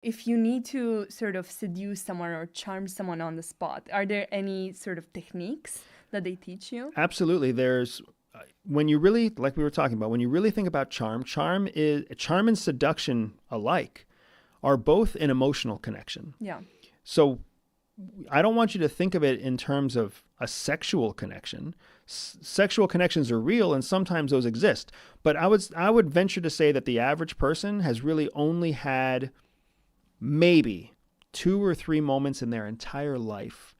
If you need to sort of seduce someone or charm someone on the spot, are there any sort of techniques that they teach you? Absolutely. There's when you really, like we were talking about, when you really think about charm and seduction alike are both an emotional connection. Yeah. So I don't want you to think of it in terms of a sexual connection. Sexual connections are real and sometimes those exist. But I would venture to say that the average person has really only had maybe 2 or 3 moments in their entire life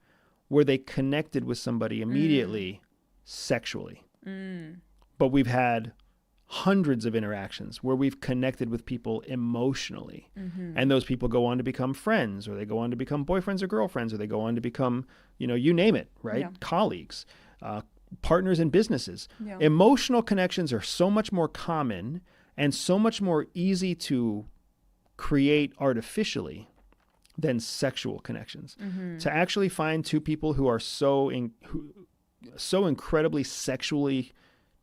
where they connected with somebody immediately sexually. But we've had hundreds of interactions where we've connected with people emotionally. And those people go on to become friends, or they go on to become boyfriends or girlfriends, or they go on to become, you name it, right? Yeah. Colleagues, partners in businesses. Yeah. Emotional connections are so much more common and so much more easy to create artificially than sexual connections. To actually find 2 people who are so incredibly sexually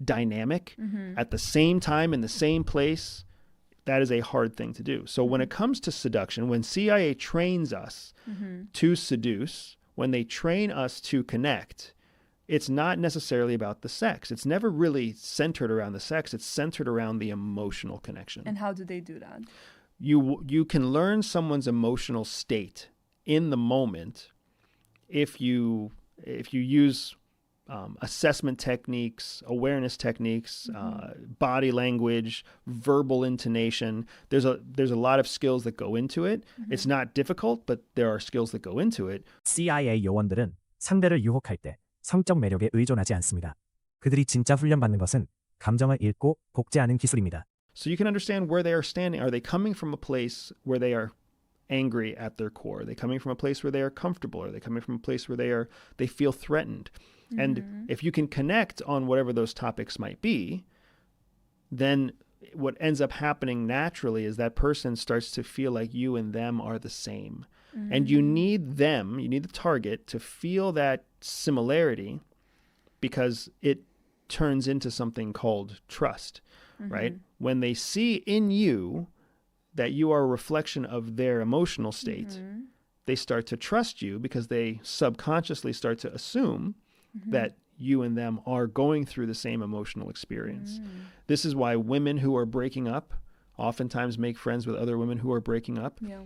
dynamic at the same time in the same place, that is a hard thing to do. So when it comes to seduction, when CIA trains us to seduce, when they train us to connect, it's not necessarily about the sex. It's never really centered around the sex. It's centered around the emotional connection. And how do they do that? You can learn someone's emotional state in the moment if you use assessment techniques, awareness techniques, body language, verbal intonation. There's a lot of skills that go into it. It's not difficult, but there are skills that go into it. CIA 요원들은 상대를 유혹할 때 성적 매력에 의존하지 않습니다. 그들이 진짜 훈련받는 것은 감정을 읽고 복제하는 기술입니다. So you can understand where they are standing. Are they coming from a place where they are angry at their core? Are they coming from a place where they are comfortable? Are they coming from a place where they feel threatened? And if you can connect on whatever those topics might be, then what ends up happening naturally is that person starts to feel like you and them are the same. And you need the target to feel that similarity because it turns into something called trust, right? When they see in you that you are a reflection of their emotional state, they start to trust you because they subconsciously start to assume that you and them are going through the same emotional experience. This is why women who are breaking up oftentimes make friends with other women who are breaking up. Yeah.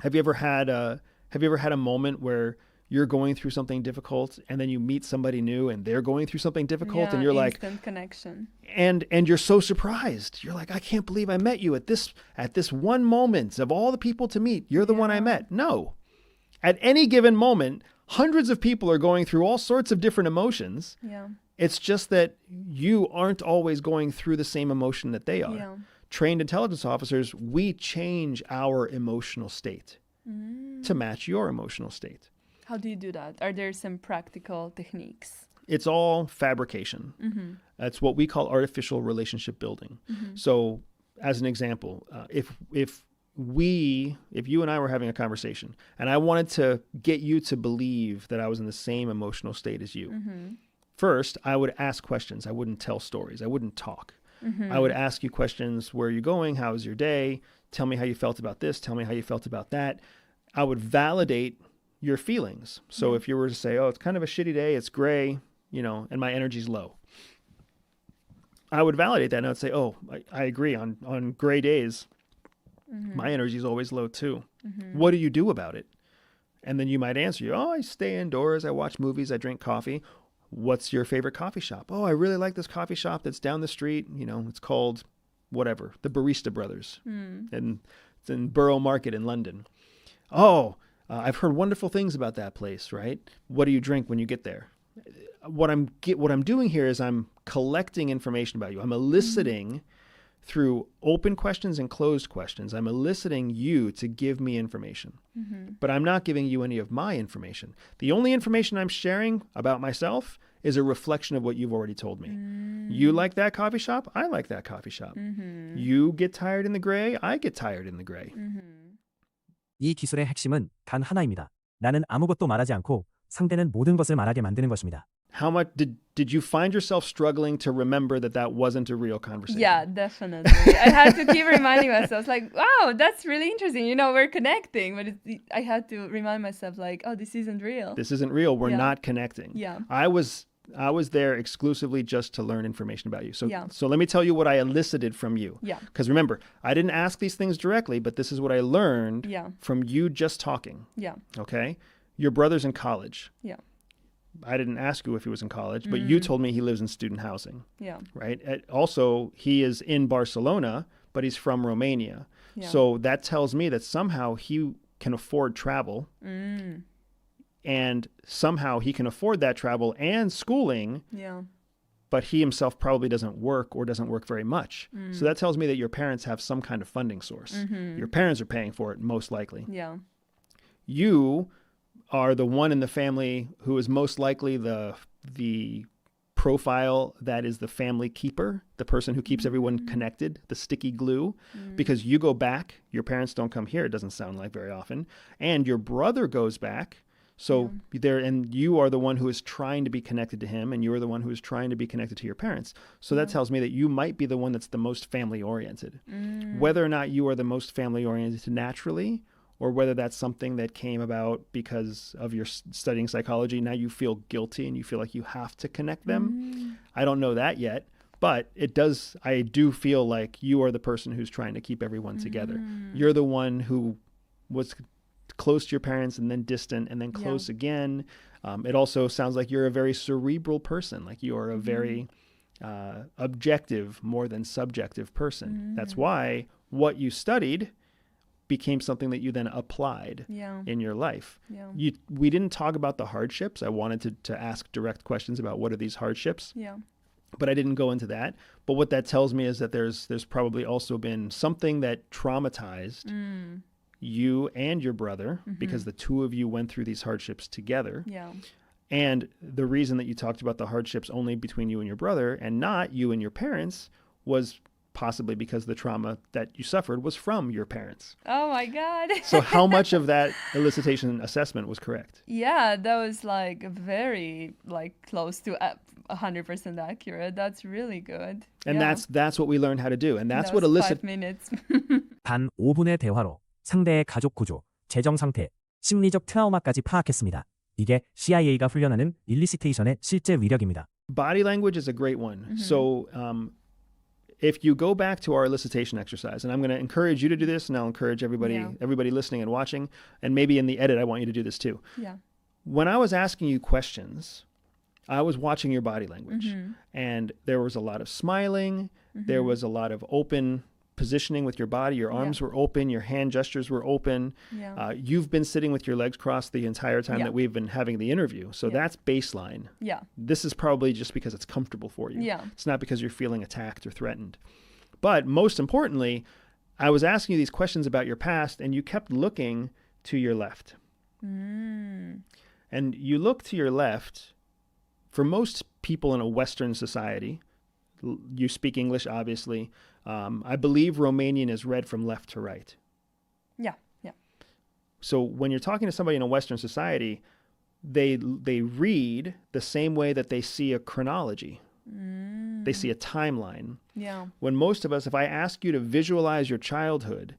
Have you ever had a moment where you're going through something difficult and then you meet somebody new and they're going through something difficult and you're like instant connection. And you're so surprised. You're like, I can't believe I met you at this one moment of all the people to meet. You're the one I met. No. At any given moment, hundreds of people are going through all sorts of different emotions. Yeah. It's just that you aren't always going through the same emotion that they are. Yeah. Trained intelligence officers, we change our emotional state to match your emotional state. How do you do that? Are there some practical techniques? It's all fabrication. That's what we call artificial relationship building. So as an example, if you and I were having a conversation and I wanted to get you to believe that I was in the same emotional state as you, first, I would ask questions. I wouldn't tell stories. I wouldn't talk. I would ask you questions. Where are you going? How was your day? Tell me how you felt about this. Tell me how you felt about that. I would validate your feelings. So if you were to say, oh, it's kind of a shitty day, it's gray, and my energy's low, I would validate that and I would say, oh, I agree. On gray days, my energy is always low too. What do you do about it? And then you might answer, oh, I stay indoors, I watch movies, I drink coffee. What's your favorite coffee shop? Oh, I really like this coffee shop that's down the street. It's called whatever, the Barista Brothers. And it's in Borough Market in London. Oh, I've heard wonderful things about that place, right? What do you drink when you get there? What I'm doing here is I'm collecting information about you. I'm eliciting through open questions and closed questions. I'm eliciting you to give me information, but I'm not giving you any of my information. The only information I'm sharing about myself is a reflection of what you've already told me. You like that coffee shop? I like that coffee shop. You get tired in the gray? I get tired in the gray. 이 기술의 핵심은 단 하나입니다. 나는 아무것도 말하지 않고 상대는 모든 것을 말하게 만드는 것입니다. how much did you find yourself struggling to remember that wasn't a real conversation? Yeah, definitely. I had to keep reminding myself, like, wow, that's really interesting. You know, we're connecting, but I had to remind myself, like, oh, this isn't real. This isn't real. We're Yeah. not connecting. Yeah. I was there exclusively just to learn information about you. So, Yeah. so let me tell you what I elicited from you. Yeah. Because remember, I didn't ask these things directly, but this is what I learned Yeah. from you just talking. Yeah. Okay? Your brother's in college. Yeah. I didn't ask you if he was in college, but you told me he lives in student housing, Yeah. right? Also, he is in Barcelona, but he's from Romania. Yeah. So that tells me that somehow he can afford travel. And somehow he can afford that travel and schooling, Yeah. but he himself probably doesn't work or doesn't work very much. So that tells me that your parents have some kind of funding source. Your parents are paying for it, most likely. Yeah. You are the one in the family who is most likely the profile that is the family keeper, the person who keeps everyone connected, the sticky glue, because you go back. Your parents don't come here, it doesn't sound like very often. And your brother goes back. So there, and you are the one who is trying to be connected to him, and you are the one who is trying to be connected to your parents. So that tells me that you might be the one that's the most family oriented. Whether or not you are the most family oriented naturally, or whether that's something that came about because of your studying psychology, now you feel guilty and you feel like you have to connect them. I don't know that yet, but I do feel like you are the person who's trying to keep everyone together. You're the one who was close to your parents and then distant and then close again. It also sounds like you're a very cerebral person, like you're a very objective more than subjective person. That's why what you studied became something that you then applied in your life. Yeah. We didn't talk about the hardships. I wanted to ask direct questions about what are these hardships, Yeah. but I didn't go into that. But what that tells me is that there's probably also been something that traumatized you and your brother because the two of you went through these hardships together. Yeah. And the reason that you talked about the hardships only between you and your brother and not you and your parents was possibly because the trauma that you suffered was from your parents. Oh my God. So how much of that elicitation assessment was correct? Yeah, that was like very close to 100% accurate. That's really good. And Yeah. that's what we learned how to do. And that's That what was elicit 5 minutes. 단 5분의 대화로 상대의 가족 구조, 재정 상태, 심리적 트라우마까지 파악했습니다. 이게 CIA가 훈련하는 일리시테이션의 실제 위력입니다. body language is a great one. So if you go back to our elicitation exercise, and I'm going to encourage you to do this, and I'll encourage everybody listening and watching, and maybe in the edit, I want you to do this too. Yeah. When I was asking you questions, I was watching your body language, and there was a lot of smiling. There was a lot of open positioning with your body. Your arms were open. Your hand gestures were open. Yeah. You've been sitting with your legs crossed the entire time Yeah. that we've been having the interview. So that's baseline. Yeah. This is probably just because it's comfortable for you. Yeah. It's not because you're feeling attacked or threatened. But most importantly, I was asking you these questions about your past, and you kept looking to your left. And you look to your left. For most people in a Western society, you speak English, obviously. I believe Romanian is read from left to right. Yeah. Yeah. So when you're talking to somebody in a Western society, they read the same way that they see a chronology. They see a timeline. Yeah. When most of us, if I ask you to visualize your childhood,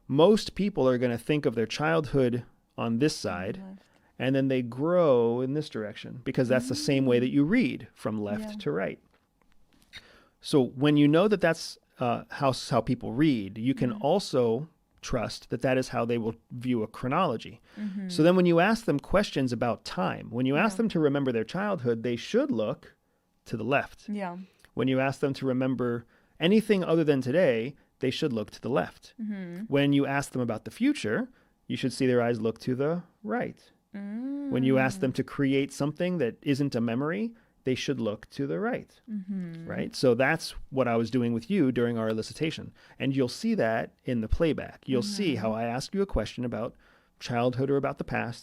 most people are going to think of their childhood on this side, Left. and then they grow in this direction because that's the same way that you read from left to right. So when you know that that's how people read, you can also trust that is how they will view a chronology. So then when you ask them questions about time, when you ask them to remember their childhood, they should look to the left. Yeah. When you ask them to remember anything other than today, they should look to the left. When you ask them about the future, you should see their eyes look to the right. When you ask them to create something that isn't a memory, they should look to the right, right? So that's what I was doing with you during our elicitation. And you'll see that in the playback. You'll see how I ask you a question about childhood or about the past,